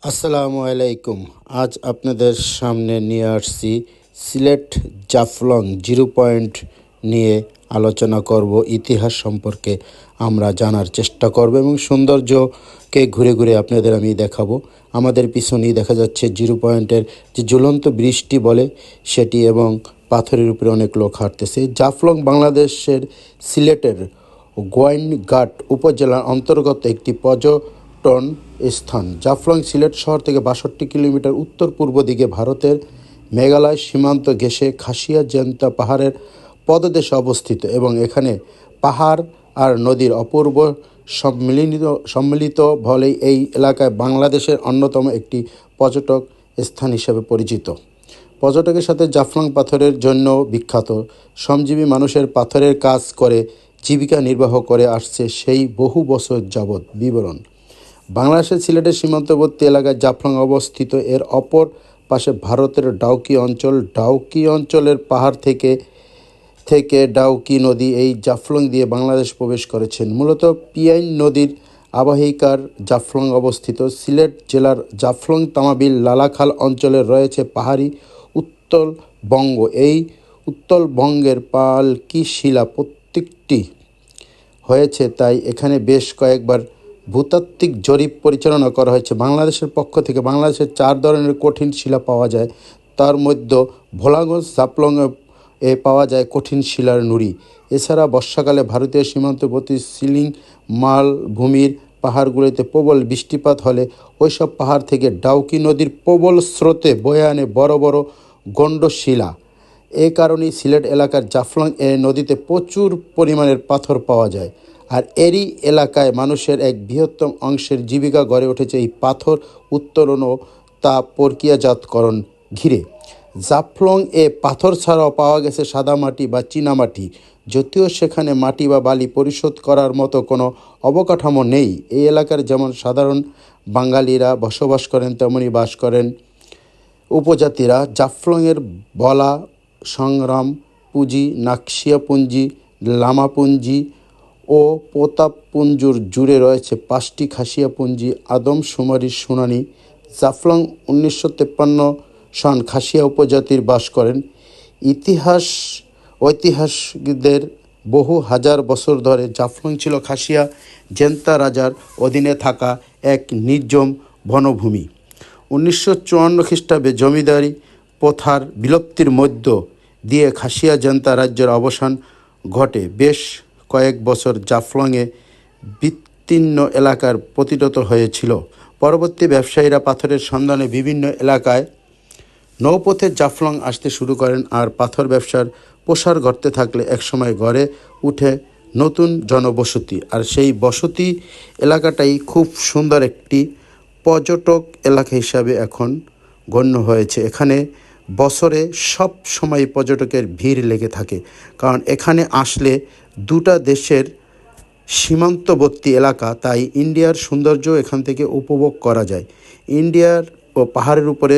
আসসালামু আলাইকুম। আজ আপনাদের সামনে নিয়ে আসছি সিলেট জাফলং জিরো পয়েন্ট নিয়ে আলোচনা করব। ইতিহাস সম্পর্কে আমরা জানার চেষ্টা করব এবং সৌন্দর্যকে ঘুরে ঘুরে আপনাদের আমি দেখাবো। আমাদের পিছনেই দেখা যাচ্ছে জিরো পয়েন্টের যে ঝুলন্ত বৃষ্টি বলে সেটি, এবং পাথরের উপরে অনেক লোক হাঁটতেছে। জাফলং বাংলাদেশের সিলেটের গোয়াইনঘাট উপজেলার অন্তর্গত একটি পর্যটন স্থান। জাফলং সিলেট শহর থেকে ৬২ কিলোমিটার উত্তর পূর্ব দিকে ভারতের মেঘালয় সীমান্ত ঘেঁষে খাসিয়া জেন্তা পাহাড়ের পদদেশে অবস্থিত এবং এখানে পাহাড় আর নদীর অপূর্ব সম্মিলিত বলেই এই এলাকায় বাংলাদেশের অন্যতম একটি পর্যটক স্থান হিসেবে পরিচিত। পর্যটকের সাথে জাফলং পাথরের জন্য বিখ্যাত। শ্রমজীবী মানুষের পাথরের কাজ করে জীবিকা নির্বাহ করে আসছে সেই বহু বছর যাবৎ। বিবরণ: বাংলাদেশের সিলেটের সীমান্তবর্তী এলাকায় জাফলং অবস্থিত। এর অপর পাশে ভারতের ডাউকি অঞ্চল। ডাউকি অঞ্চলের পাহাড় থেকে ডাউকি নদী এই জাফলং দিয়ে বাংলাদেশ প্রবেশ করেছেন। মূলত পিয়াইন নদীর আবাহিকার জাফলং অবস্থিত। সিলেট জেলার জাফলং তামাবিল লালাখাল অঞ্চলে রয়েছে পাহাড়ি উত্তরবঙ্গ। এই উত্তরবঙ্গের পালকি শিলা প্রত্যেকটি হয়েছে, তাই এখানে বেশ কয়েকবার ভূতাত্ত্বিক জরিপ পরিচালনা করা হয়েছে। বাংলাদেশের পক্ষ থেকে বাংলাদেশের 4 ধরনের কঠিন শিলা পাওয়া যায়। তার মধ্যে ভোলাগঞ্জ জাফলংয়ে পাওয়া যায় কঠিন শিলার নুড়ি। এছাড়া বর্ষাকালে ভারতীয় সীমান্তবর্তী সিলিং মালভূমির পাহাড়গুলিতে প্রবল বৃষ্টিপাত হলে ওইসব পাহাড় থেকে ডাউকি নদীর প্রবল স্রোতে বয়ে আনে বড় বড় গণ্ডশিলা। এ কারণেই সিলেট এলাকার জাফলং নদীতে প্রচুর পরিমাণের পাথর পাওয়া যায়। আর এরই এলাকায় মানুষের এক বৃহত্তম অংশের জীবিকা গড়ে উঠেছে এই পাথর উত্তোলন ও তা প্রক্রিয়াজাতকরণ ঘিরে। জাফলং পাথর ছাড়াও পাওয়া গেছে সাদামাটি বা চীনামাটি। যদিও সেখানে মাটি বা বালি পরিশোধ করার মতো কোনো অবকাঠামো নেই। এই এলাকার যেমন সাধারণ বাঙালিরা বসবাস করেন, তেমনই বাস করেন উপজাতিরা। জাফলংয়ের বলা, সংগ্রামপুঞ্জি, নাকশিয়াপুঞ্জি, লামাপুঞ্জি ও প্রতাপপুঞ্জুর জুড়ে রয়েছে 5টি খাসিয়াপুঞ্জি। আদমশুমারির শুনানি: জাফলং 1953 সন খাসিয়া উপজাতির বাস করেন। ঐতিহাসিকদের বহু হাজার বছর ধরে জাফলং ছিল খাসিয়া জেন্তা রাজার অধীনে থাকা এক নির্জন বনভূমি। 1954 খ্রিস্টাব্দে জমিদারি প্রথার বিলুপ্তির মধ্য দিয়ে খাসিয়া জেন্তা রাজ্যের অবসান ঘটে। বেশ কয়েক বছর জাফলংয়ে বিস্তীর্ণ এলাকার প্রতিষ্ঠিত হয়েছিল। পরবর্তী ব্যবসায়ীরা পাথরের সন্ধানে বিভিন্ন এলাকায় নৌপথে জাফলং আসতে শুরু করেন, আর পাথর ব্যবসার প্রসার ঘটতে থাকলে একসময় গড়ে উঠে নতুন জনবসতি। আর সেই বসতি এলাকাটাই খুব সুন্দর একটি পর্যটক এলাকা হিসাবে এখন গণ্য হয়েছে। এখানে বছরে সব সময় পর্যটকের ভিড় লেগে থাকে, কারণ এখানে আসলে দুটা দেশের সীমান্তবর্তী এলাকা, তাই ইন্ডিয়ার সৌন্দর্য এখান থেকে উপভোগ করা যায়। ইন্ডিয়ার ও পাহাড়ের উপরে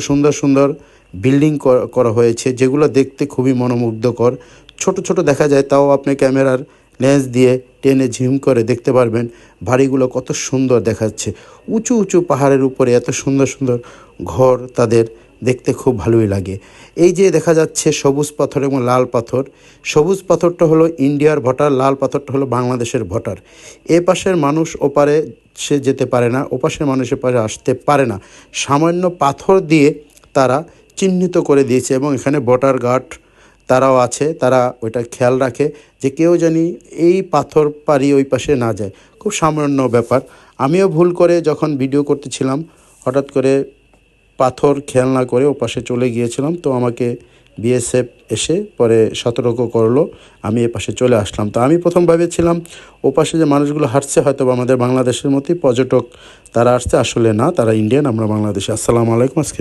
সুন্দর সুন্দর বিল্ডিং করা হয়েছে, যেগুলো দেখতে খুবই মনোমুগ্ধকর। ছোট ছোট দেখা যায়, তাও আপনি ক্যামেরার লেন্স দিয়ে টেনে ঝুম করে দেখতে পারবেন বাড়িগুলো কত সুন্দর দেখাচ্ছে। উঁচু উঁচু পাহাড়ের উপরে এত সুন্দর সুন্দর ঘর, তাদের দেখতে খুব ভালোই লাগে। এই যে দেখা যাচ্ছে সবুজ পাথর এবং লাল পাথর। সবুজ পাথরটা হলো ইন্ডিয়ার ভোটার, লাল পাথরটা হলো বাংলাদেশের ভোটার। এ পাশের মানুষ ওপারে সে যেতে পারে না, ওপাশের মানুষ এপারে আসতে পারে না। সামান্য পাথর দিয়ে তারা চিহ্নিত করে দিয়েছে এবং এখানে ভোটার গার্ড তারাও আছে, তারা ওইটা খেয়াল রাখে যে কেউ জানি এই পাথর পারি ওই পাশে না যায়। খুব সামান্য ব্যাপার। আমিও ভুল করে যখন ভিডিও করতেছিলাম হঠাৎ করে পাথর খেয়াল না করে ও পাশে চলে গিয়েছিলাম, তো আমাকে বিএসএফ এসে পরে সতর্ক করলো, আমি এ পাশে চলে আসলাম। তো আমি প্রথম ভেবেছিলাম ও পাশে যে মানুষগুলো হাঁটছে হয়তো আমাদের বাংলাদেশের মতোই পর্যটক তারা আসছে, আসলে না, তারা ইন্ডিয়ান, আমরা বাংলাদেশে। আসসালামু আলাইকুম। আজকে